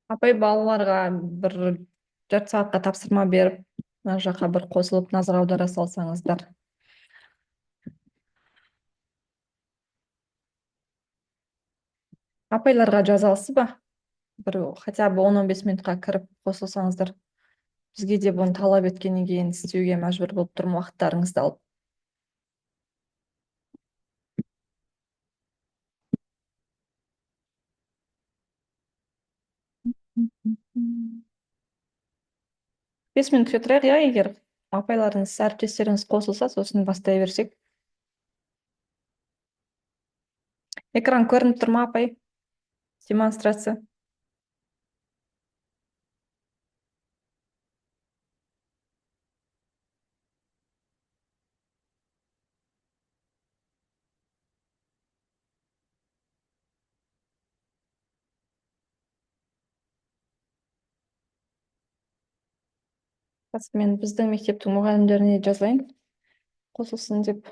Апай балаларға бір жарты сағатқа тапсырма беріп, мына жаққа бір қосылып назар аудара салсаңыздар. Апайларға жаза алсыз ба? Бір хотя бы 10-15 минутқа кіріп қосылсаңыздар. Бізге де бұны талап еткеннен кейін істеуге мәжбүр болып тұрмын уақыттарыңызды алып. 5 минут күте тұрайық, иә, егер апайларыңыз, әріптестеріңіз қосылса, сосын бастай берсек. Экран көрініп тұр ма, апай? Демонстрация. Қазір мен біздің мектептің мұғалімдеріне жазайын, қосылсын деп.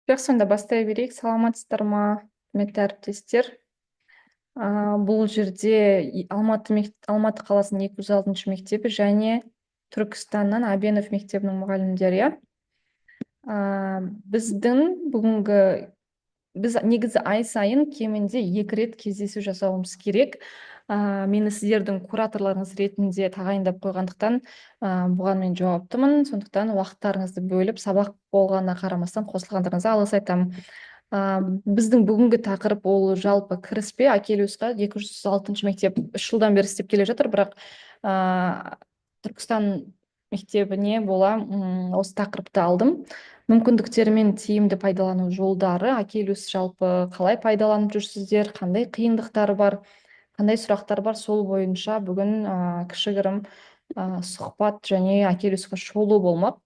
Жақсы, онда бастай берейік. Саламатсыздар ма, құрметті әріптестер? Бұл жерде Алматы қаласының 206 мектебі және Түркістаннан Абенов мектебінің мұғалімдері, иә. Біздің бүгінгі біз негізі ай сайын кемінде 2 рет кездесу жасауымыз керек. Мені сіздердің кураторларыңыз ретінде тағайындап қойғандықтан, бұған мен жауаптымын. Сондықтан уақыттарыңызды бөліп, сабақ болғанына қарамастан қосылғандарыңызға алғыс айтамын. Біздің бүгінгі тақырып ол жалпы кіріспе Акелиусқа 206 мектеп 3 жылдан бері істеп келе жатыр, бірақ Түркістан мектебіне бола осы тақырыпты алдым. Мүмкіндіктері мен тиімді пайдалану жолдары, Акелиус жалпы қалай пайдаланып жүрсіздер, қандай қиындықтары бар, қандай сұрақтар бар, сол бойынша бүгін кішігірім сұхбат және Акелиусқа шолу болмақ.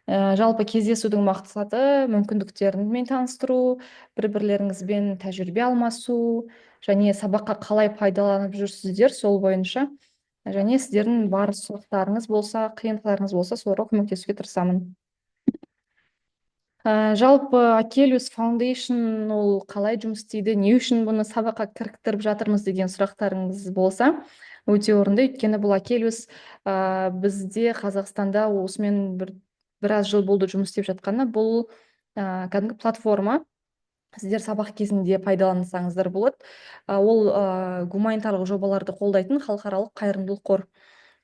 Жалпы кездесудің мақсаты мүмкіндіктерімен таныстыру, бір-бірлеріңізбен тәжірибе алмасу және сабаққа қалай пайдаланып жүрсіздер, сол бойынша. Және сіздердің бар сұрақтарыңыз болса, қиындықтарыңыз болса, соларға көмектесуге тырысамын. Жалпы Акелиус Foundation ол қалай жұмыс істейді, не үшін бұны сабаққа кіріктіріп жатырмыз деген сұрақтарыңыз болса, өте орынды. Өйткені бұл Акелиус бізде Қазақстанда осымен біраз жыл болды жұмыс істеп жатқаны. Бұл кәдімгі платформа. Сіздер сабақ кезінде пайдалансаңыздар болады. Ол гуманитарлық жобаларды қолдайтын халықаралық қайырымдылық қор.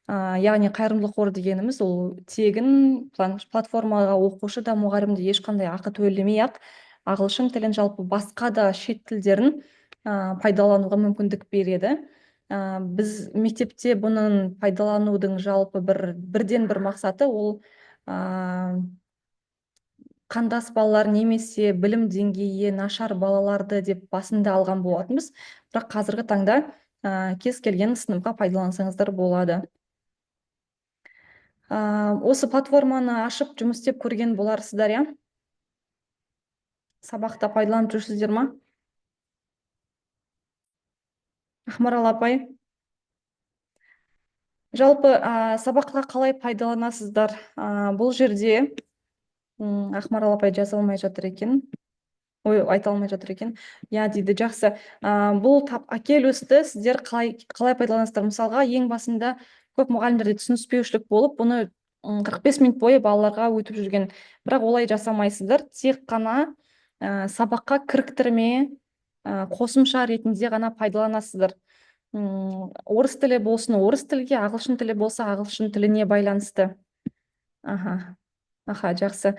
Яғни қайырымдылық қор дегеніміз ол тегін платформаға оқушы да мұғалім де ешқандай ақы төлемей-ақ ағылшын тілін, жалпы басқа да шет тілдерін пайдалануға мүмкіндік береді. Біз мектепте бұның пайдаланудың жалпы бірден бір мақсаты ол қандас балалар немесе білім деңгейі нашар балаларды деп басында алған болатынбыз. Бірақ қазіргі таңда кез келген сыныпқа пайдалансаңыздар болады. Осы платформаны ашып жұмыс істеп көрген боларсыздар, иә? Сабақта пайдаланып жүрсіздер ма? Ақмарал апай, Жалпы сабақта қалай пайдаланасыздар? Бұл жерде Ақмарал апай жаза алмай жатыр екен. Ой, айта алмай жатыр екен. Я дейді, жақсы. Бұл Акелюсті сіздер қалай пайдаланасыздар? Мысалға, ең басында көп мұғалімдерде түсініспеушілік болып, бұны 45 минут бойы балаларға өтіп жүрген. Бірақ олай жасамайсыздар. Тек қана сабаққа кіріктірме, қосымша ретінде ғана пайдаланасыздар. Орыс тілі болсын, орыс тілге, ағылшын тілі болса, ағылшын тіліне байланысты. Аха, жақсы.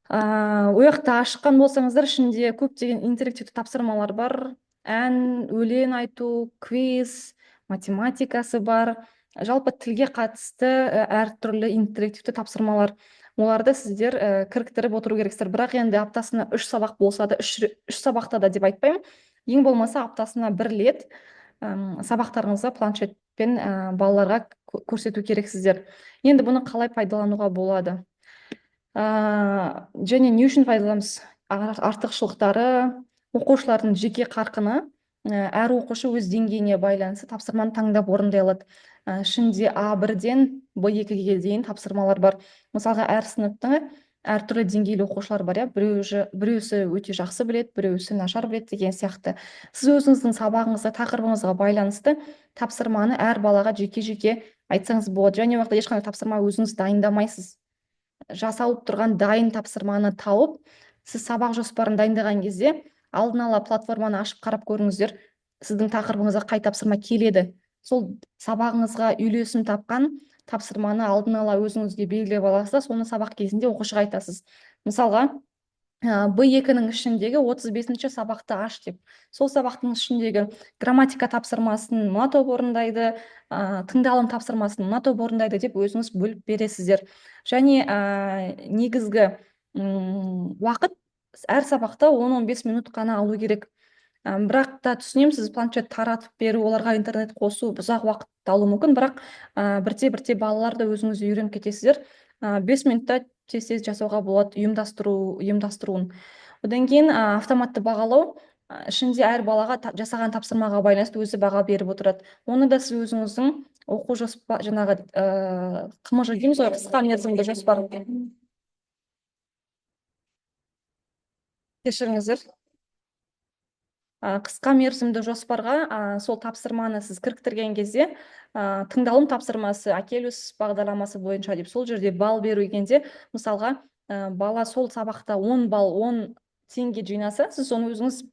Ояқта ашқан болсаңыздар, ішінде көптеген интерактивті тапсырмалар бар. Ән, өлең айту, квиз, математикасы бар. Жалпы тілге қатысты әртүрлі интерактивті тапсырмалар. Оларды сіздер кіріктіріп отыру керексіздер. Бірақ енді аптасына 3 сабақ болса да, 3 сабақта да деп айтпаймын. Ең болмаса аптасына 1 рет сабақтарыңызды планшетпен балаларға көрсету керексіздер. Енді бұны қалай пайдалануға болады? Және не үшін пайдаланамыз? Артықшылықтары, оқушылардың жеке қарқыны, әр оқушы өз деңгейіне байланысты тапсырманы таңдап орындай алады. Ішінде А1-ден Б2-ге дейін тапсырмалар бар. Мысалға, әр сыныптың әртүрлі деңгейлі оқушылар бар, біреусі өте жақсы білет, біреусі нашар білет деген сияқты. Сіз өзіңіздің сабағыңызға, тақырыбыңызға байланысты тапсырманы әр балаға жеке-жеке айтсаңыз болады. Және уақытта ешқандай тапсырма өзіңіз дайындамайсыз. Жасалып тұрған дайын тапсырманы тауып, сіз сабақ жоспарын дайындаған кезде алдын ала платформаны ашып қарап көріңіздер, сіздің тақырыбыңызға қай тапсырма келеді. Сол сабағыңызға үйлесім тапқан тапсырманы алдын ала өзіңізге белгілеп аласыз да, соны сабақ кезінде оқушыға айтасыз. Мысалға, Б2-нің ішіндегі 35-ші сабақты аш деп. Сол сабақтың ішіндегі грамматика тапсырмасын мына топ орындайды, тыңдалым тапсырмасын мына топ орындайды деп өзіңіз бөліп бересіздер. Және негізгі уақыт әр сабақта 10-15 минут қана алу керек. Бірақ та түсінемін, сіз планшет таратып беру, оларға интернет қосу ұзақ уақыт алуы мүмкін, бірақ бірте-бірте балаларды өзіңіз үйреніп кетесіздер. 5 минутта тез жасауға болады ұйымдастыруын. Одан кейін автоматты бағалау, ішінде әр балаға жасаған тапсырмаға байланысты өзі баға беріп отырады. Оны да сіз өзіңіздің оқу жоспар, жаңағы КМЖ дейміз ғой, қысқа мерзімді жоспар. Кешіріңіздер. Қысқа мерзімді жоспарға сол тапсырманы сіз кіріктірген кезде тыңдалым тапсырмасы Акелюс бағдарламасы бойынша деп, сол жерде балл беру дегенде, мысалға, бала сол сабақта 10 балл 10 теңге жинаса, сіз соны өзіңіз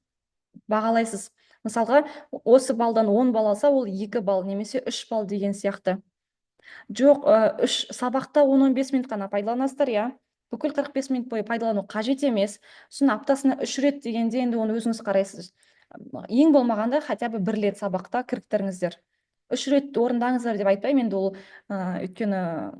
бағалайсыз. Мысалға, осы балдан 10 балл алса, ол 2 балл немесе 3 балл деген сияқты. Жоқ, 3 сабақта 10-15 минут қана пайдаланасыздар, иә. Бүкіл 45 минут бойы пайдалану қажет емес. Сосын аптасына 3 рет дегенде енді оны өзіңіз қарайсыз. Ең болмағанда хотя бы 1 рет сабақта кіріктіріңіздер. 3 рет орындаңыздар деп айтпаймын, енді ол өйткені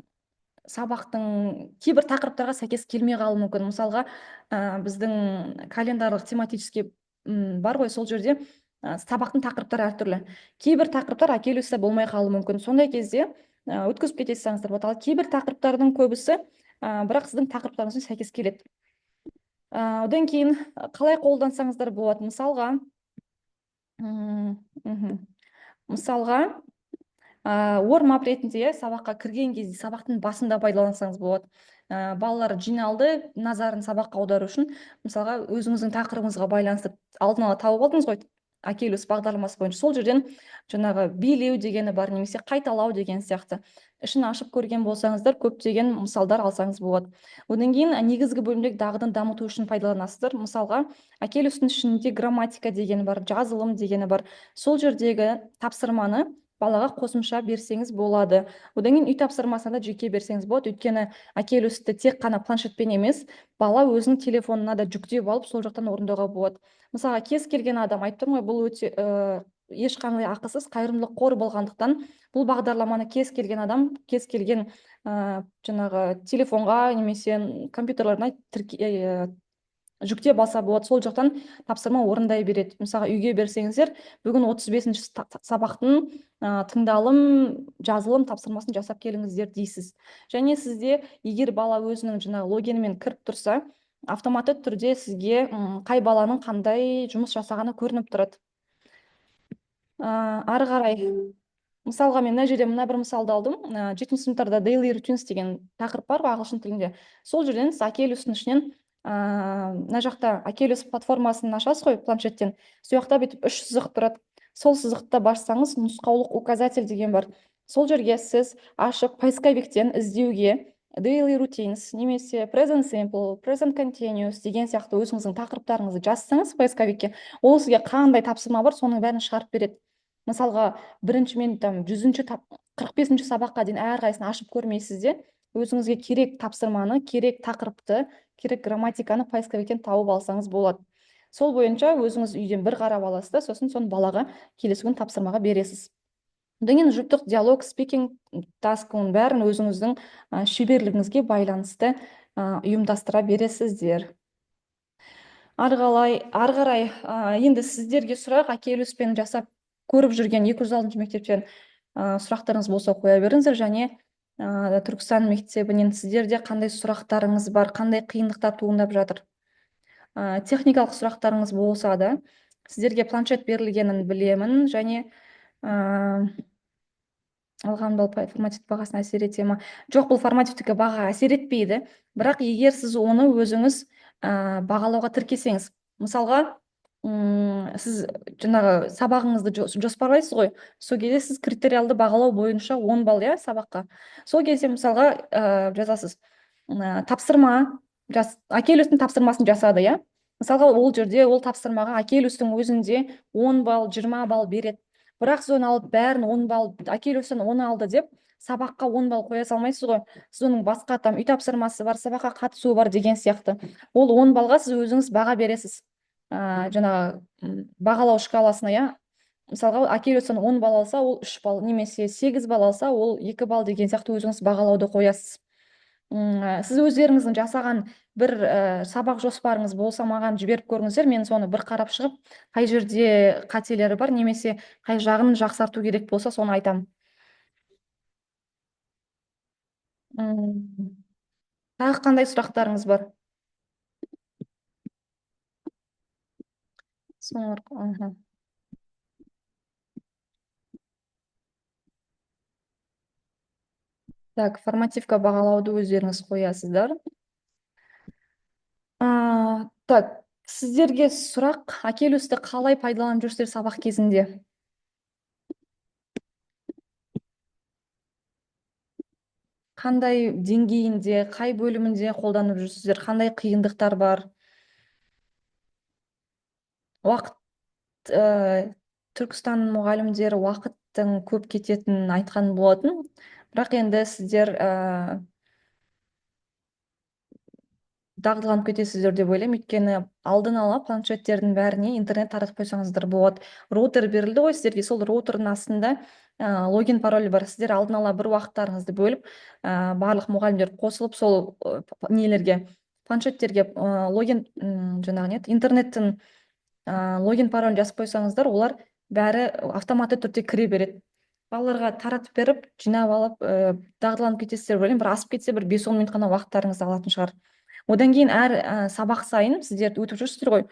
сабақтың кейбір тақырыптарға сәйкес келмей қалуы мүмкін. Мысалға, біздің календарлық тематический бар ғой, сол жерде сабақтың тақырыптары әртүрлі. Кейбір тақырыптар Акелюста болмай қалуы мүмкін. Сондай кезде өткізіп кетесіздер. Ал кейбір тақырыптардың көбісі бірақ сіздің тақырыптарыңызға сәйкес келеді. Одан кейін қалай қолдансаңыздар болады? Мысалға, warm-up ретінде сабаққа кірген кезде сабақтың басында пайдалансаңыз болады. Балалар жиналды, назарын сабаққа аудару үшін, мысалға, өзіңіздің тақырыбыңызға байланысты алдын ала тауып алдыңыз ғой, Акелюс бағдарламасы бойынша. Сол жерден жаңағы билеу дегені бар, немесе қайталау деген сияқты. Ішін ашып көрген болсаңыздар, көптеген мысалдар алсаңыз болады. Одан кейін негізгі бөлімдегі дағдыны дамыту үшін пайдаланасыздар. Мысалға, Акелюстың ішінде грамматика дегені бар, жазылым дегені бар. Сол жердегі тапсырманы балаға қосымша берсеңіз болады. Одан кейін үй тапсырмасына да жеке берсеңіз болады. Өйткені Акелюсті тек қана планшетпен емес, бала өзінің телефонына да жүктеп алып, сол жақтан орындауға болады. Мысалға, кез келген адам, айтып тұрмын ғой, бұл өте ешқандай ақысыз қайырымдылық қор болғандықтан, бұл бағдарламаны кез келген адам, кез келген жаңағы телефонға немесе компьютерларына жүктеп алса болады, сол жақтан тапсырма орындай береді. Мысалға, үйге берсеңіздер, бүгін 35-ші сабақтың тыңдалым, жазылым тапсырмасын жасап келіңіздер дейсіз. Және сізде, егер бала өзінің жаңағы логинімен кіріп тұрса, автоматты түрде сізге қай баланың қандай жұмыс жасағаны көрініп тұрады. Ары қарай Мысалға мен мына жерде мына бір мысалды алдым. Жетінші сыныптарда daily routines деген тақырып бар ғой ағылшын тілінде. Сол жерден сіз Акелюстің ішінен мына жақта Акелюс платформасын ашасыз ғой планшеттен. Сол жақта бүйтіп үш сызық тұрады. Сол сызықты бассаңыз нұсқаулық указатель деген бар. Сол жерге сіз ашып поисковиктен іздеуге daily routines немесе present simple, present continuous деген сияқты өзіңіздің тақырыптарыңызды жазсаңыз поисковикке, ол сізге қандай тапсырма бар соның бәрін шығарып береді. Мысалға бірінші мен там 45-ші сабаққа дейін әрқайсысын ашып көрмейсіз де өзіңізге керек тапсырманы, керек тақырыпты, керек грамматиканы поисковиктен тауып алсаңыз болады. Сол бойынша өзіңіз үйден бір қарап аласыз да сосын соны балаға келесі күн тапсырмаға бересіз. Одан кейін жұптық диалог, спикинг, таск, оның бәрін өзіңіздің шеберлігіңізге байланысты ұйымдастыра бересіздер. Ары қарай енді сіздерге сұрақ Акелюспен жасап көріп жүрген 206 мектептен сұрақтарыңыз болса қоя беріңіздер, және Түркістан мектебінен сіздерде қандай сұрақтарыңыз бар, қандай қиындықтар туындап жатыр. Техникалық сұрақтарыңыз болса да сіздерге планшет берілгенін білемін, және алған балл форматив бағасына әсер ете ма? Жоқ, бұл формативтікі баға әсер етпейді. Бірақ егер сіз оны өзіңіз бағалауға тіркесеңіз, мысалға, сіз жаңағы сабағыңызды жоспарлайсыз ғой, сол кезде сіз критериалды бағалау бойынша 10 балл, иә, сабаққа. Сол кезде мысалға жазасыз, тапсырма, Акелюстің тапсырмасын жасады, иә. Мысалға, ол жерде ол тапсырмаға Акелюстің өзінде 10 балл, 20 балл береді. Бірақ сіз оны алып бәрін 10 балл, Акелюстен 10 алды деп, сабаққа 10 балл қоя салмайсыз ғой. Сіз оның басқа там үй тапсырмасы бар, сабаққа қатысуы бар деген сияқты. Ол 10 балға сіз өзіңіз баға бересіз. Жаңағы бағалау шкаласына, иә. Мысалға, Акелюстен 10 балл алса, ол 3 балл, немесе 8 балл алса, ол 2 балл деген сияқты өзіңіз бағалауды қоясыз. Сіз өздеріңіздің жасаған бір сабақ жоспарыңыз болса маған жіберіп көріңіздер, мен соны бір қарап шығып, қай жерде қателері бар, немесе қай жағын жақсарту керек болса соны айтамын. Тағы қандай сұрақтарыңыз бар? Так, формативка бағалауды өздеріңіз қоясыздар. Так, сіздерге сұрақ, Акелюсті қалай пайдаланып жүрсіздер сабақ кезінде? Қандай деңгейінде, қай бөлімінде қолданып жүрсіздер? Қандай қиындықтар бар? Уақыт, Түркістан мұғалімдері уақыттың көп кететінін айтқан болатын. Бірақ енді сіздер дағдыланып кетесіздер деп ойлаймын, өйткені алдын ала планшеттердің бәріне интернет таратып қойсаңыздар болады. Роутер берілді ғой сіздерге, сол роутердің астында логин пароль бар. Сіздер алдын ала бір уақыттарыңызды бөліп, барлық мұғалімдер қосылып сол нелерге, планшеттерге логин, жаңағы не, интернеттің логин пароль жазып қойсаңыздар, олар бәрі автоматты түрде кіре береді. Балаларға таратып беріп, жинап алып, дағдыланып кетесіздер деп ойлаймын. Бір асып кетсе, бір 5-10 минут қана уақыттарыңызды алатын шығар. Одан кейін әр сабақ сайын сіздер өтіп жүрсіздер ғой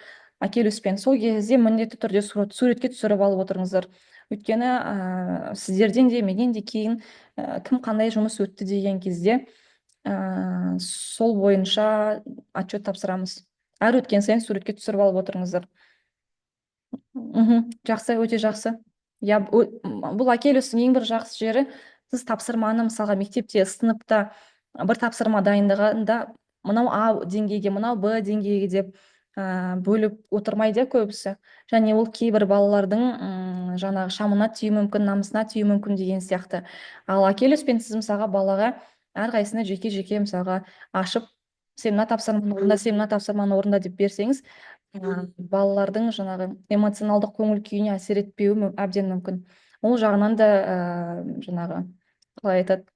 Акелюспен, сол кезде міндетті түрде суретке түсіріп алып отырыңыздар. Өйткені сіздерден де менен де кейін кім қандай жұмыс өтті деген кезде сол бойынша отчет тапсырамыз. Әр өткен сайын суретке түсіріп алып отырыңыздар. Жақсы, өте жақсы. Бұл Акелюстің ең бір жақсы жері, сіз тапсырманы мысалға мектепте, сыныпта бір тапсырма дайындағанда мынау А деңгейге, мынау Б деңгейге деп бөліп отырмайды көбісі. Және ол кейбір балалардың жаңағы шамына тию мүмкін, намысына тию мүмкін деген сияқты. Ал Акелюспен сіз мысалға балаға әрқайсысына жеке-жеке мысалға ашып, сен мына тапсырманы орында, сен мына тапсырманы орында деп берсеңіз, балалардың жаңағы эмоционалдық көңіл күйіне әсер етпеуі әбден мүмкін. Ол жағынан да жаңағы қалай айтады,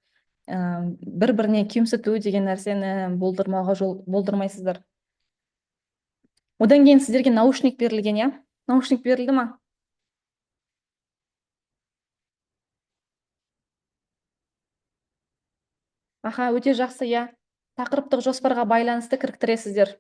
бір-біріне кемсіту деген нәрсені болдырмайсыздар. Одан кейін сіздерге наушник берілген, иә? Наушник берілді ма? Аха, өте жақсы, иә. Тақырыптық жоспарға байланысты кіріктіресіздер.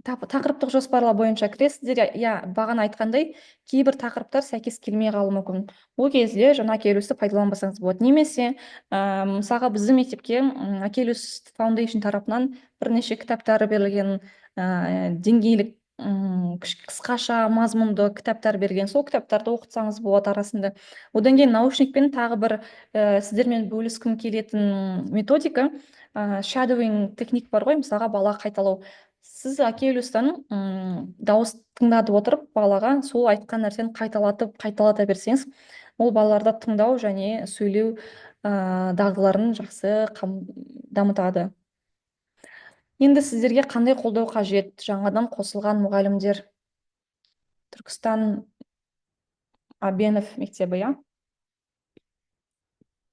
тақырыптық жоспарлау бойынша кіресіздер, иә, бағана айтқандай кейбір тақырыптар сәйкес келмей қалуы мүмкін. Ол кезде жаңа Акелюсті пайдаланбасаңыз болады. Немесе мысалға біздің мектепке Акелюс Foundation тарапынан бірнеше кітаптары берілген, деңгейлік қысқаша мазмұнды кітаптар берген, сол кітаптарды оқытсаңыз болады арасында. Одан кейін наушникпен тағы бір сіздермен бөліскім келетін методика, shadowing техник бар ғой, мысалға бала қайталау. Сіз Акелюстан дауыс тыңдатып отырып балаға сол айтқан нәрсені қайталата берсеңіз, ол балаларда тыңдау және сөйлеу дағдыларын жақсы дамытады. Енді сіздерге қандай қолдау қажет? Жаңадан қосылған мұғалімдер, Түркістан Абенов мектебі, иә?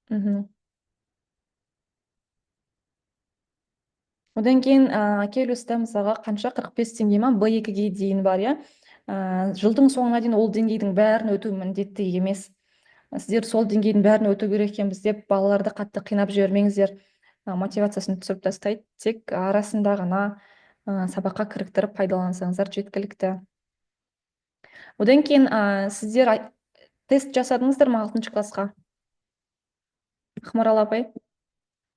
Мгм. Одан кейін Акелюста мысалға қанша 45 теңге ма Б2-ге дейін бар, иә? Жылдың соңына дейін ол деңгейдің бәрін өту міндетті емес. Сіздер сол деңгейдің бәрін өту керек екенбіз деп балаларды қатты қинап жібермеңіздер. Мотивациясын түсіріп тастайды. Тек арасында ғана сабаққа кіріктіріп пайдалансаңыздар жеткілікті. Одан кейін сіздер тест жасадыңыздар ма 6 классқа? Ақмарал апай,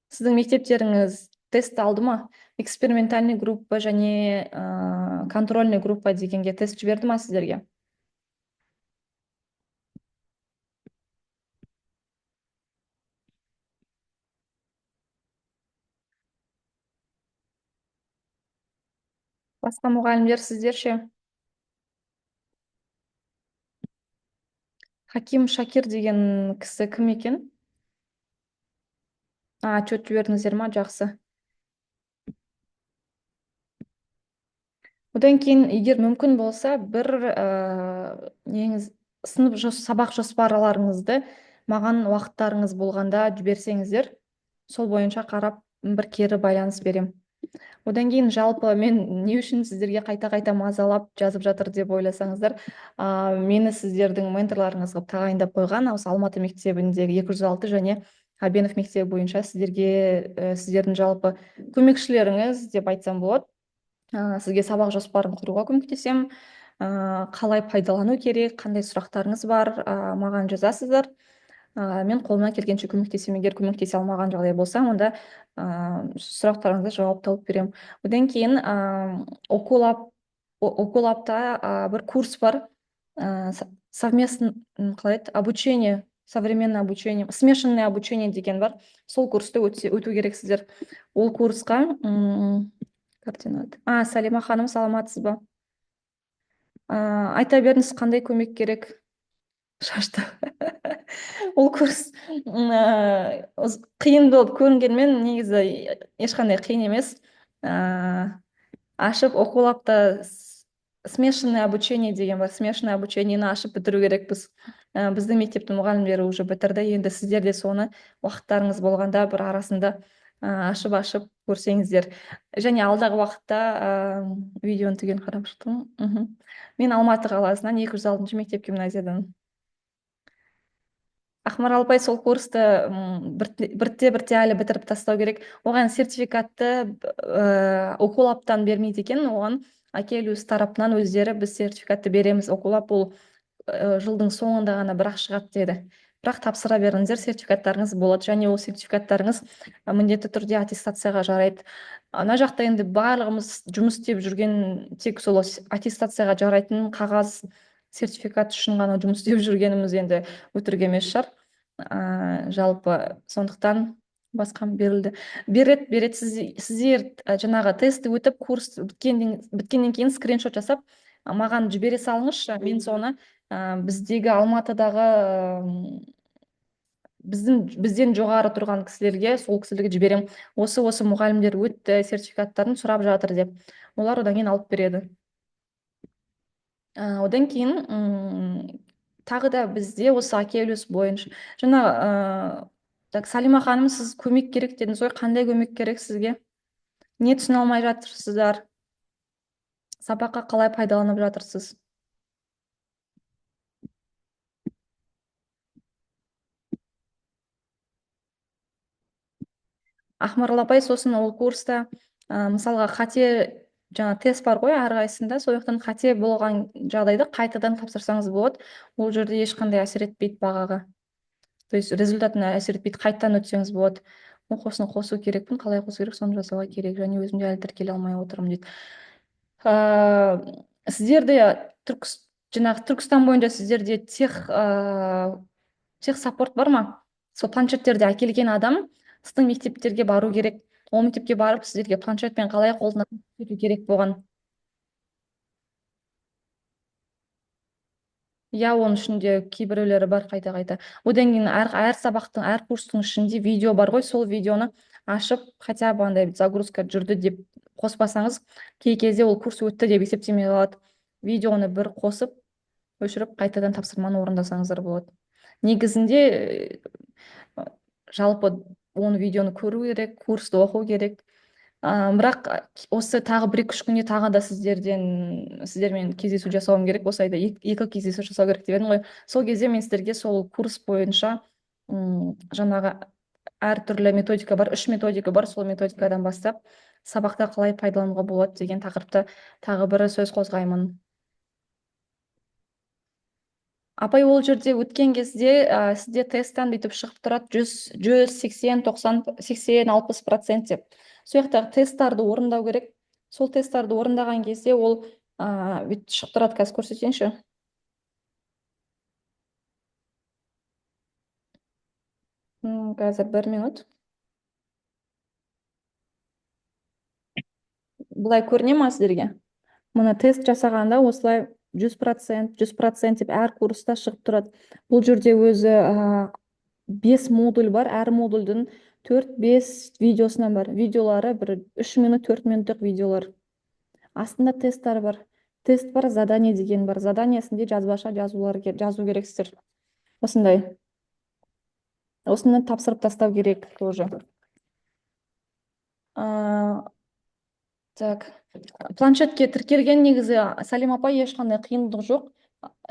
сіздің мектептеріңіз тест алды ма? Экспериментальный группа және контрольный группа дегенге тест жіберді ма сіздерге? Басқа мұғалімдер сіздерше? Хаким Шакир деген кісі кім екен? Отчет жібердіңіздер ма? Жақсы. Одан кейін егер мүмкін болса бір сабақ жоспарларыңызды маған уақыттарыңыз болғанда жіберсеңіздер, сол бойынша қарап бір кері байланыс берем. Одан кейін жалпы мен не үшін сіздерге қайта-қайта мазалап жазып жатыр деп ойласаңыздар, мені сіздердің менторларыңыз қылып тағайындап қойған осы Алматы мектебіндегі 206 және Абенов мектебі бойынша сіздердің жалпы көмекшілеріңіз деп айтсам болады. Сізге сабақ жоспарын құруға көмектесем, қалай пайдалану керек, қандай сұрақтарыңыз бар, маған жазасыздар. Мен қолымнан келгенше көмектесемін. Егер көмектесе алмаған жағдай болса, онда сұрақтарыңызға жауап тауып беремін. Одан кейін Окулабта бір курс бар, совместно қалай еді, обучение, современное обучение, смешанное обучение деген бар. Сол курсты өту керексіздер. Ол курсқа координат. Салима ханым, саламатсыз ба? Айта беріңіз, қандай көмек керек? Шашты. Ол курс қиын болып көрінгенмен негізі ешқандай қиын емес. Ашып оқулапта смешанное обучение деген бар. Смешанное обучениені ашып бітіру керекпіз. Біздің мектептің мұғалімдері уже бітірді. Енді сіздер де соны уақыттарыңыз болғанда бір арасында ашып көрсеңіздер. Және алдағы уақытта видеоны түгел қарап шықтым. Мен Алматы қаласынан 206 мектеп гимназиядан. Ақмарал апай, сол курсты бірте әлі бітіріп тастау керек. Оған сертификатты Окулабтан бермейді екен, оған Акелюс тарапынан өздері біз сертификатты береміз. Окулаб бұл жылдың соңында ғана бірақ шығады деді. Бірақ тапсыра беріңіздер, сертификаттарыңыз болады, және ол сертификаттарыңыз міндетті түрде аттестацияға жарайды. Ана жақта енді барлығымыз жұмыс істеп жүрген тек сол аттестацияға жарайтын қағаз сертификат үшін ғана жұмыс істеп жүргеніміз енді өтірік емес шығар. Жалпы сондықтан басқа береді. Сіздер жаңағы тестті өтіп, курс біткеннен кейін скриншот жасап маған жібере салыңызшы. Мен соны біздегі Алматыдағы бізден жоғары тұрған кісілерге, сол кісілерге жіберем. Осы мұғалімдер өтті, сертификаттарын сұрап жатыр деп. Олар одан кейін алып береді. Одан кейін тағы да бізде осы Акелюс бойынша. Жаңа Салима ханым, сіз көмек керек дедіңіз ғой, қандай көмек керек сізге? Не түсіне алмай жатырсыздар? Сабаққа қалай пайдаланып жатырсыз? Ақмарал апай, сосын ол курста мысалға қате жаңа тест бар ғой әрқайсысында, сол жақтан қате болған жағдайда қайтадан тапсырсаңыз болады. Ол жерде ешқандай әсер етпейді бағаға. То есть результатына әсер етпейді, қайтадан өтсеңіз болады. Оқусын қосу керекпін, қалай қосу керек, соны жасауға керек. Және өзім де әлі тіркеле алмай отырмын дейді. Сіздерде жаңағы Түркістан бойынша сіздерде тех саппорт бар ма? Сол планшеттерді әкелген адам сіздің мектептерге бару керек. Ол мектепке барып сіздерге планшетпен қалай қолданып керек болған. Иә, оның ішінде кейбіреулері бар қайта-қайта. Одан кейін әр сабақтың, әр курстың ішінде видео бар ғой, сол видеоны ашып, хотя бы андай загрузка жүрді деп қоспасаңыз, кей кезде ол курс өтті деп есептемей қалады. Видеоны бір қосып, өшіріп, қайтадан тапсырманы орындасаңыздар болады. Негізінде жалпы оны видеоны көру керек, курсты оқу керек. Бірақ осы тағы 1-2 күнде тағы да сіздермен кездесу жасауым керек. Осы айда екі кездесу жасау керек деп едім ғой. Сол кезде мен сіздерге сол курс бойынша жаңағы әртүрлі методика бар, 3 методика бар. Сол методикадан бастап сабақта қалай пайдалануға болады деген тақырыпты тағы бір сөз қозғаймын. Апай, ол жерде өткен кезде сізде тесттен бүйтіп шығып тұрады 180, 90, 80, 60% деп. Сол жақтағы тесттарды орындау керек. Сол тесттарды орындаған кезде ол бүйтіп шығып тұрады. Қазір көрсетейінші. Қазір 1 минут. Бұлай көріне ма сіздерге? Мұны тест жасағанда осылай 100%, 100% деп әр курста шығып тұрады. Бұл жерде өзі 5 модуль бар. Әр модульдің 4-5 видеосынан бар. Видеолары бір 3 минут, 4 минуттық видеолар. Астында тесттар бар. Тест бар, задание деген бар. Заданиесінде жазбаша жазу керексіздер. Осындай. Осыны тапсырып тастау керек тоже. Так. Планшетке тіркелген негізі, Салим апай, ешқандай қиындық жоқ.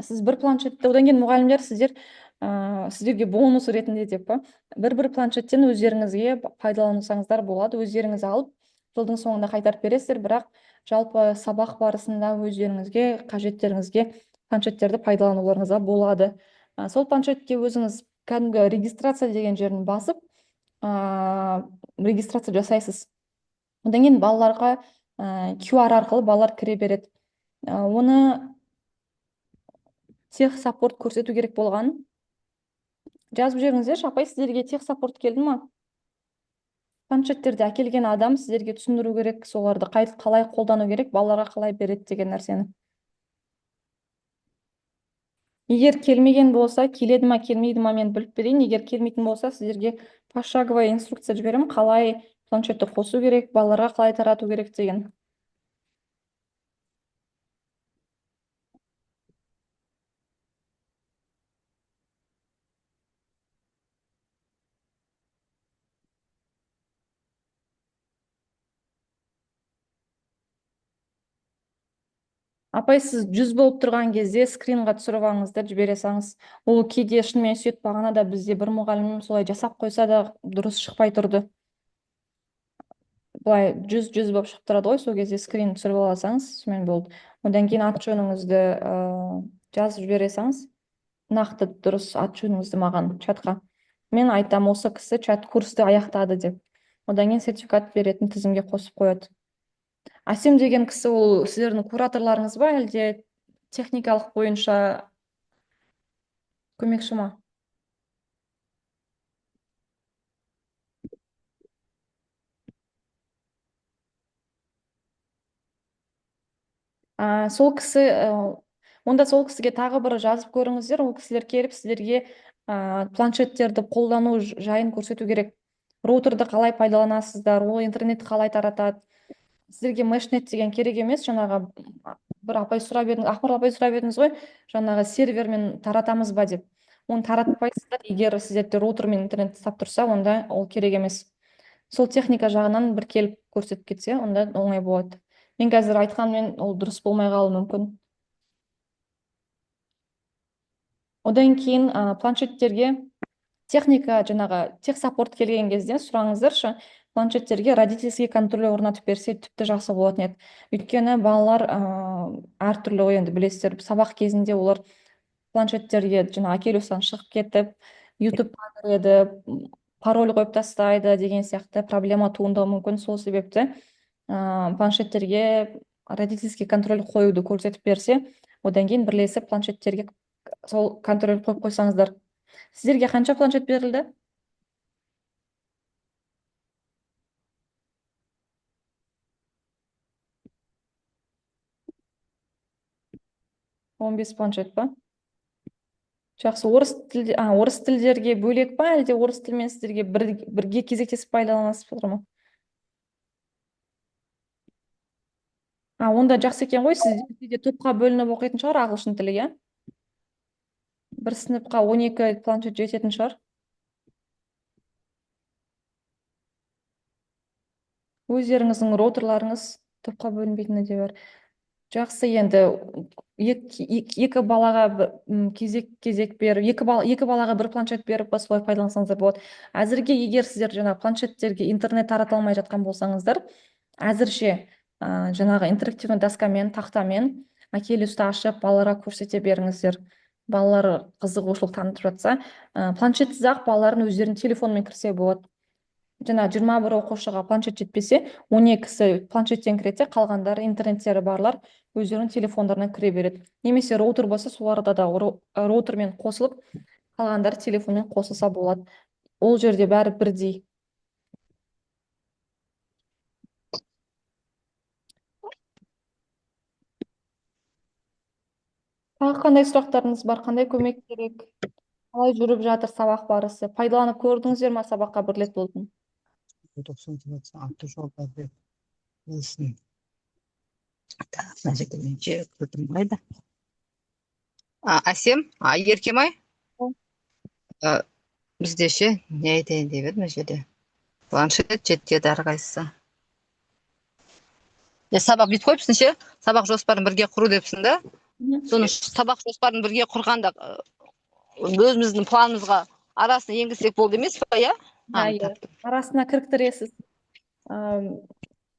Сіз бір планшетті, одан кейін мұғалімдер сіздерге бонус ретінде деп па, бір планшеттен өздеріңізге пайдалансаңыздар болады. Өздеріңіз алып, жылдың соңында қайтарып бересіздер, бірақ жалпы сабақ барысында өздеріңізге, қажеттеріңізге планшеттерді пайдалануларыңызға болады. Сол планшетке өзіңіз кәдімгі регистрация деген жерін басып, регистрация жасайсыз. Одан кейін балаларға QR арқылы балалар кіре береді. Оны тех саппорт көрсету керек болған. Жазып жіберіңіздерші, апай, сіздерге тех саппорт келді ма? Планшеттерді әкелген адам сіздерге түсіндіру керек, соларды қалай қолдану керек, балаларға қалай береді деген нәрсені. Егер келмеген болса, келеді ма, келмейді ма, мен біліп берейін. Егер келмейтін болса, сіздерге пошаговая инструкция жіберемін, қалай планшетті қосу керек, балаларға қалай тарату керек деген. Апай, сіз 100 болып тұрған кезде скринға түсіріп алыңыздар, жібере салыңыз. Ол кейде шынымен сөйтіп бағанада бізде бір мұғалімім солай жасап қойса да дұрыс шықпай тұрды. Былай 100 болып шығып тұрады ғой, сол кезде скрин түсіріп алсаңыз, сонымен болды. Одан кейін ат жөніңізді жазып жібере салыңыз. Нақты дұрыс ат жөніңізді маған чатқа. Мен айтам, осы кісі чат курсты аяқтады деп. Одан кейін сертификат беретін тізімге қосып қояды. Әсем деген кісі, ол сіздердің кураторларыңыз ба, әлде техникалық бойынша көмекші ма? Сол кісі, онда сол кісіге тағы бір жазып көріңіздер. Ол кісілер келіп сіздерге планшеттерді қолдану жайын көрсету керек. Роутерді қалай пайдаланасыздар, ол интернетті қалай таратады. Сіздерге мешнет деген керек емес. Жаңағы бір апай сұрап едіңіз, Ақмар апай сұрап едіңіз ғой, жаңағы сервермен таратамыз ба деп. Оны таратпайсыздар. Егер сіздерде роутермен интернет тастап тұрса, онда ол керек емес. Сол техника жағынан бір келіп көрсетіп кетсе, онда оңай болады. Мен қазір айтқанмен ол дұрыс болмай қалуы мүмкін. Одан кейін планшеттерге техника, жаңағы тех саппорт келген кезде сұраңыздаршы, планшеттерге родительский контроль орнатып берсе тіпті жақсы болатын еді. Өйткені балалар әртүрлі ғой, енді білесіздер, сабақ кезінде олар планшеттерге жаңағы Акелюстан шығып кетіп, ютубқа кіреді, пароль қойып тастайды деген сияқты проблема туындауы мүмкін. Сол себепті планшеттерге родительский контроль қоюды көрсетіп берсе, одан кейін бірлесіп планшеттерге сол контроль қойып қойсаңыздар. Сіздерге қанша планшет берілді? 15 планшет па? Жақсы. Орыс тілдерге бөлек па, әлде орыс тілмен сіздерге бірге кезектесіп пайдаланасыздар ма? Онда жақсы екен ғой, сіздерде топқа бөлініп оқитын шығар ағылшын тілі, иә? Бір сыныпқа 12 планшет жететін шығар. Өздеріңіздің роутерларыңыз топқа бөлінбейтіні де бар. Жақсы, енді екі балаға кезек беріп, екі балаға бір планшет беріп солай пайдалансаңыздар болады. Әзірге егер сіздер жаңа планшеттерге интернет тарата алмай жатқан болсаңыздар, әзірше жаңағы интерактивный доскамен, тақтамен Акелюсті ашып балаларға көрсете беріңіздер. Балалар қызығушылық танытып жатса, планшетсіз ақ балалардың өздерінің телефонымен кірсе болады. Жаңа 21 оқушыға планшет жетпесе, 12-сі планшеттен кіреді, қалғандары интернеттері барлар өздерінің телефондарына кіре береді. Немесе роутер болса, соларда да роутермен қосылып, қалғандары телефонмен қосылса болады. Ол жерде бәрі бірдей. Тағы қандай сұрақтарыңыз бар? Қандай көмек керек? Қалай жүріп жатыр сабақ барысы? Пайдаланып көрдіңіздер ме сабаққа бір рет болсын? Мына жерде мен жер көрдім қайда? Әсем, Еркемай, бізде ше не айтайын деп едім, мына жерде планшет жетеді әрқайсысы. Сабақ бүйтіп қойыпсың ше, сабақ жоспарын бірге құру депсің да. Соны сабақ жоспарын бірге құрғанда өзіміздің планымызға арасына енгізсек болды емес па, иә? Арасына кіріктіресіз.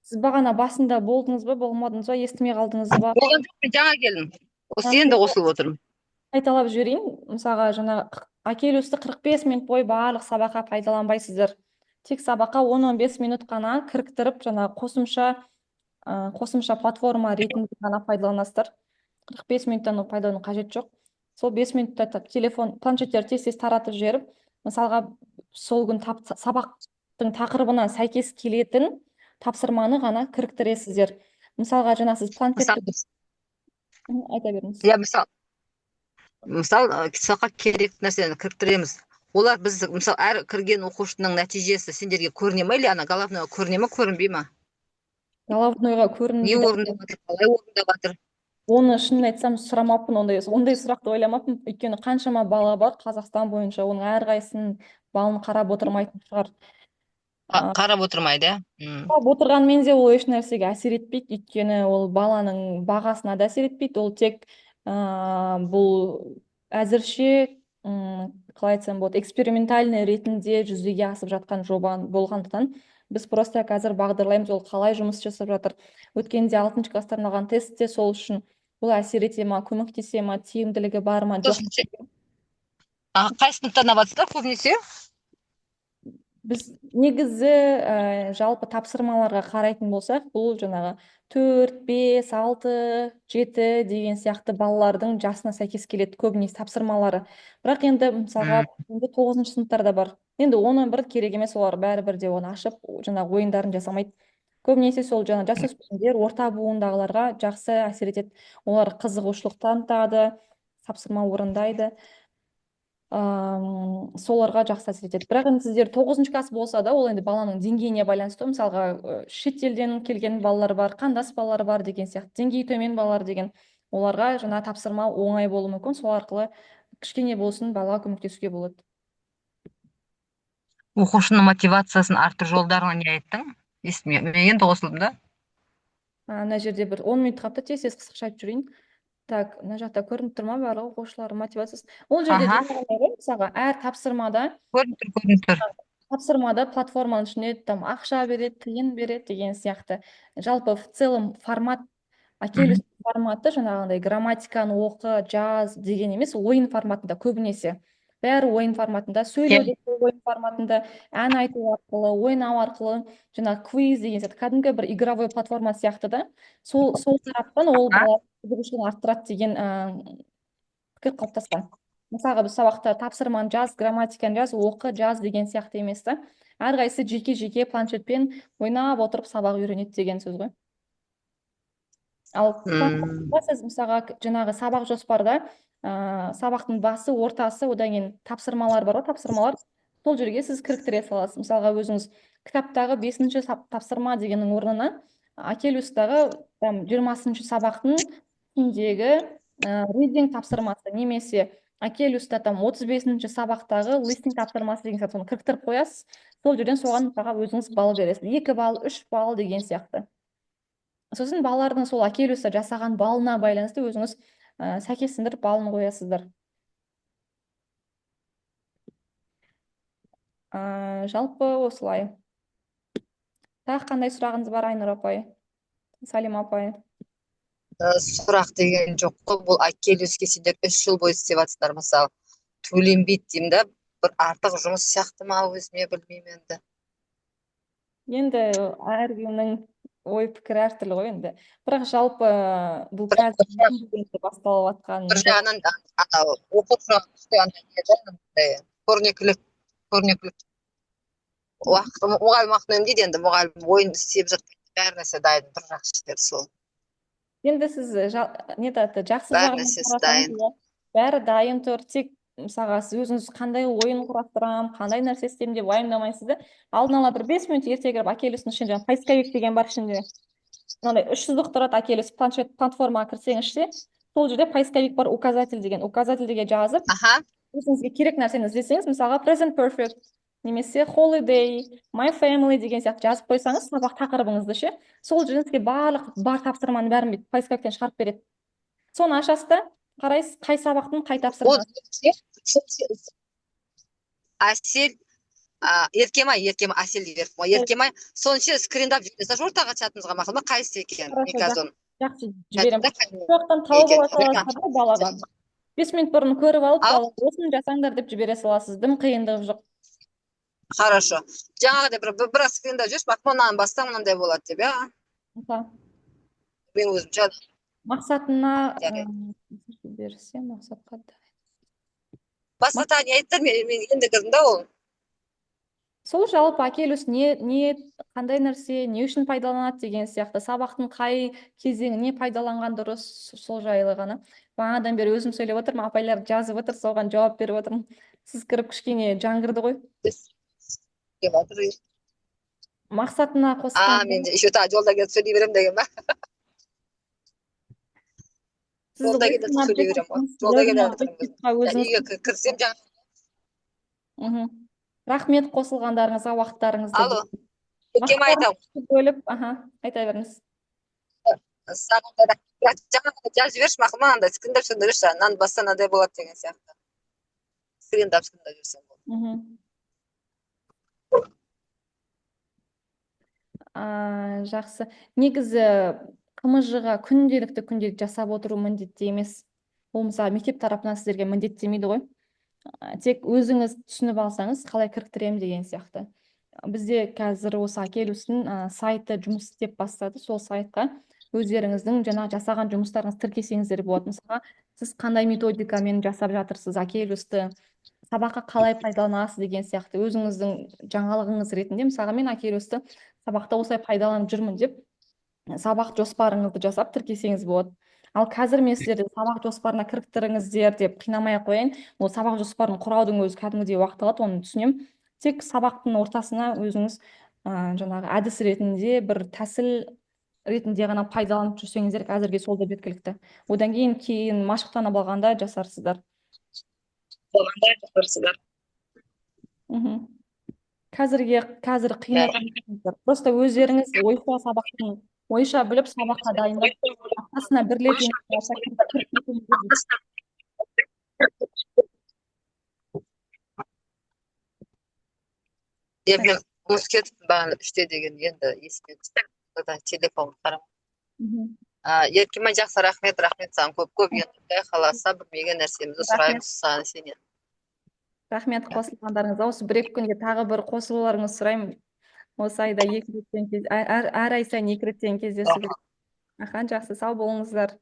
Сіз бағана басында болдыңыз ба, болмадыңыз ба, естімей қалдыңыз ба? Болған жоқ, мен жаңа келдім. Осы енді қосылып отырмын. Қайталап жіберейін. Мысалға, жаңа Акелюсті 45 минут бойы барлық сабаққа пайдаланбайсыздар. Тек сабаққа 10-15 минут қана кіріктіріп, жаңа қосымша платформа ретінде ғана пайдаланасыздар. 45 минуттан пайдалану қажет жоқ. Сол 5 минутта планшеттер тез таратып жіберіп, мысалға сол күн сабақтың тақырыбына сәйкес келетін тапсырманы ғана кіріктіресіздер. Мысалға, жаңа сіз планшетті айта беріңіз. Иә, мысал сабаққа керек нәрсені кіріктіреміз. Олар біз, мысал, әр кірген оқушының нәтижесі сендерге көріне ме, или ана головнойға көріне ме, көрінбей ме? Головнойға көрінбейді. Не орындап жатыр, қалай орындап жатыр? Оны шынын айтсам сұрамаппын, ондай сұрақты ойламаппын, өйткені қаншама бала бар Қазақстан бойынша, оның әрқайсының балын қарап отырмайтын шығар. Қарап отырмайды, Қарап отырғанмен де ол еш нәрсеге әсер етпейді, өйткені ол баланың бағасына да әсер етпейді. Ол тек бұл әзірше қалай айтсам болады, экспериментальный ретінде жүзеге асып жатқан жоба болғандықтан біз просто қазір бағдарлаймыз, ол қалай жұмыс жасап жатыр. Өткенде 6-шы класстан алған тестте сол үшін бұл әсер ете ма, көмектесе ма, тиімділігі бар ма, жоқ. Қай сыныптан алыватсыздар көбінесе? Біз негізі жалпы тапсырмаларға қарайтын болсақ, бұл жаңағы 4, 5, 6, 7 деген сияқты балалардың жасына сәйкес келеді көбінесе тапсырмалары. Бірақ енді мысалға 9-шы сыныптарда бар. Енді оның бір керек емес, олар бәрібір де оны ашып, жаңағы ойындарын жасамайды. Көбінесе сол жаңа жасөспірімдер, орта буындағыларға жақсы әсер етеді. Олар қызығушылық танытады, тапсырма орындайды. Соларға жақсы әсер етеді. Бірақ енді сіздер 9-шы класс болса да, ол енді баланың деңгейіне байланысты. Мысалға, шетелден келген балалар бар, қандас балалар бар деген сияқты, деңгейі төмен балалар деген, оларға жаңа тапсырма оңай болуы мүмкін. Сол арқылы кішкене болсын балаға көмектесуге болады. Оқушының мотивациясын арттыру жолдарына не айттың? Естімеймін. Мен енді қосылдым да. Мына жерде бір 10 минут қапты, тез қысқаша айтып жүрейін. Так, мына жақта көрініп тұр ма барлық оқушылардың мотивациясы? Ол жерде мысалға әр тапсырмада көрініп тұр. тапсырмада платформаның ішіне там ақша береді, тиын береді деген сияқты. Жалпы в целом формат Акелюс форматы жаңағындай грамматиканы оқы, жаз деген емес, ойын форматында көбінесе. Бәрі ойын форматында, сөйлеуде ойын форматында, ән айту арқылы, ойнау арқылы, жаңағы квиз деген сияқты кәдімгі бір игровой платформа сияқты да. Сол тараптан ол бала қызығушылығын арттырады деген пікір қалыптасқан. Мысалға біз сабақта тапсырманы жаз, грамматиканы жаз, оқы, жаз деген сияқты емес та. Әрқайсысы жеке планшетпен ойнап отырып сабақ үйренеді деген сөз ғой. Ал сіз мысалға жаңағы сабақ жоспарда сабақтың басы, ортасы, одан кейін тапсырмалар бар ғой, тапсырмалар. Сол жерге сіз кіріктіре саласыз. Мысалға өзіңіз кітаптағы 5-ші тапсырма дегеннің орнына Акелюстағы 20-ші сабақтың ішіндегі reading тапсырмасы немесе Акелюста 35-ші сабақтағы listening тапсырмасы деген сияқты соны кіріктіріп қоясыз. Сол жерден соған мысалға өзіңіз балл бересіз. 2 балл, 3 балл деген сияқты. Сосын балалардың сол Акелюста жасаған балына байланысты өзіңіз сәйкестендіріп балын қоясыздар. Жалпы осылай. Тағы қандай сұрағыңыз бар, Айнұр апай? Салим апай? Сұрақ деген жоқ қой, бұл Акелюске сендер 3 жыл бойы істеп жатсыздар, мысалы төленбейді деймін да, бір артық жұмыс сияқты ма, өзіме білмеймін енді. Енді әркімнің ой пікірі әртүрлі ғой енді. Бірақ жалпы бұл қазір басталып жатқан. Бір жағынан оқушы көрнекілік мұғалім уақытын үнемдейді, енді мұғалім ойын істеп жатқан бәр нәрсе дайын, бір жақсы жері сол. Енді сіз жақсы жағынан бәрі дайын тұр, тек мысалға сіз өзіңіз қандай ойын құрастырамын, қандай нәрсе істеймін деп уайымдамайсыз да, алдын ала бір 5 минут ерте кіріп Акелюстың ішінде поисковик деген бар ішінде. Мынандай 3 сызық тұрады, Акелюс платформаға кірсеңізше, сол жерде поисковик бар, указатель деген жазып, өзіңізге керек нәрсені іздесеңіз, мысалға present perfect немесе holiday, my family деген сияқты жазып қойсаңыз, сабақ тақырыбыңызды ше, сол жерден сізге бар тапсырманың бәрін поисковиктен шығарып береді. Соны ашасыз да, қарайсыз, қай сабақтың қай тапсырмасы. Әсел, Еркемай, Әсел беріп ма, Еркемай, сонша скриндап жібересіз, ортаға чатыңызға мақұл ма, қайсысы екен? Жақсы, жіберемін. Соқтан тауып аласыздар балаға. 5 минут бұрын көріп алып, бала осыны жасаңдар деп жібере саласыз, дым қиындығы жоқ. Хорошо. Жаңағыдай бір скриндап жүрсіз, бақ мынаны бастан мынандай болады деп, мен өзім жадым. Мақсатына берсе, мақсатқа да. Басқа не айттыр, мен енді кірдім да ол. Сол жалпы Акелюс қандай нәрсе, не үшін пайдаланады деген сияқты, сабақтың қай кезеңіне пайдаланған дұрыс, сол жайлы ғана. Бағанадан бері өзім сөйлеп отырмын, апайлар жазып отыр, соған жауап беріп отырмын. Сіз кіріп кішкене жаңғырды ғой. Мақсатына қосқан. Мен еще жолда кетіп сөйлей берем деген ба? Жолда кетіп сөйлей берем ғой. Жолда кетіп үйге кірсем жаңа. Рахмет қосылғандарыңызға, уақыттарыңызды. Алло, кем айтам? Бөліп, айта беріңіз. Жаңа жазып жіберші, мақұл ма, андай скриндап сөндірші, мынаны бастан мынандай болады деген сияқты. Скриндап жүрсем болды. Жақсы. Негізі КМЖ-ға күнделікті жасап отыру міндетті емес. Ол мысалы мектеп тарапынан сіздерге міндеттемейді ғой. Тек өзіңіз түсініп алсаңыз, қалай кіріктіремін деген сияқты. Бізде қазір осы Акелюстың сайты жұмыс істеп бастады. Сол сайтқа өздеріңіздің жаңа жасаған жұмыстарыңыз тіркесеңіздер болады. Мысалға, сіз қандай методикамен жасап жатырсыз, Акелюсты сабаққа қалай пайдаланасыз деген сияқты өзіңіздің жаңалығыңыз ретінде. Мысалға, мен Акелюсты сабақта осылай пайдаланып жүрмін деп сабақ жоспарыңызды жасап тіркесеңіз болады. Ал қазір мен сіздерді сабақ жоспарына кіріктіріңіздер деп қинамай қояйын. Ол сабақ жоспарын құраудың өзі кәдімгідей уақыт алады, оны түсінемін. Тек сабақтың ортасына өзіңіз жаңағы әдіс ретінде, бір тәсіл ретінде ғана пайдаланып жүрсеңіздер, әзірге сол да жеткілікті. Одан кейін машықтанып алғанда жасарсыздар. Қазір қинайтын просто өздеріңіз ойша біліп сабаққа дайындап, аптасына бір рет Мен бос кетіп бағана 3-те деген енді есіме түсті. Телефон қарап. Еркеме жақсы рахмет саған көп енді Құдай қаласа білмеген нәрсемізді сұраймыз сенен. Рахмет қосылғандарыңызға. Осы 1-2 күнде тағы бір қосылуларыңызды сұраймын. Осы айда 2 реттен әр ай сайын 2 реттен кездесу керек. Жақсы, сау болыңыздар.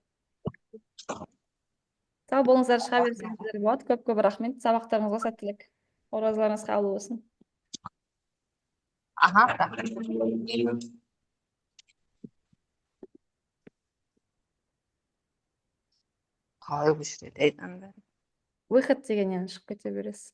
Сау болыңыздар, шыға берсеңіздер болады. Көп рахмет. Сабақтарыңызға сәттілік. Оразаларыңыз қабыл болсын. Қалай бұл жерде Выход дегеннен шығып кете бересіз.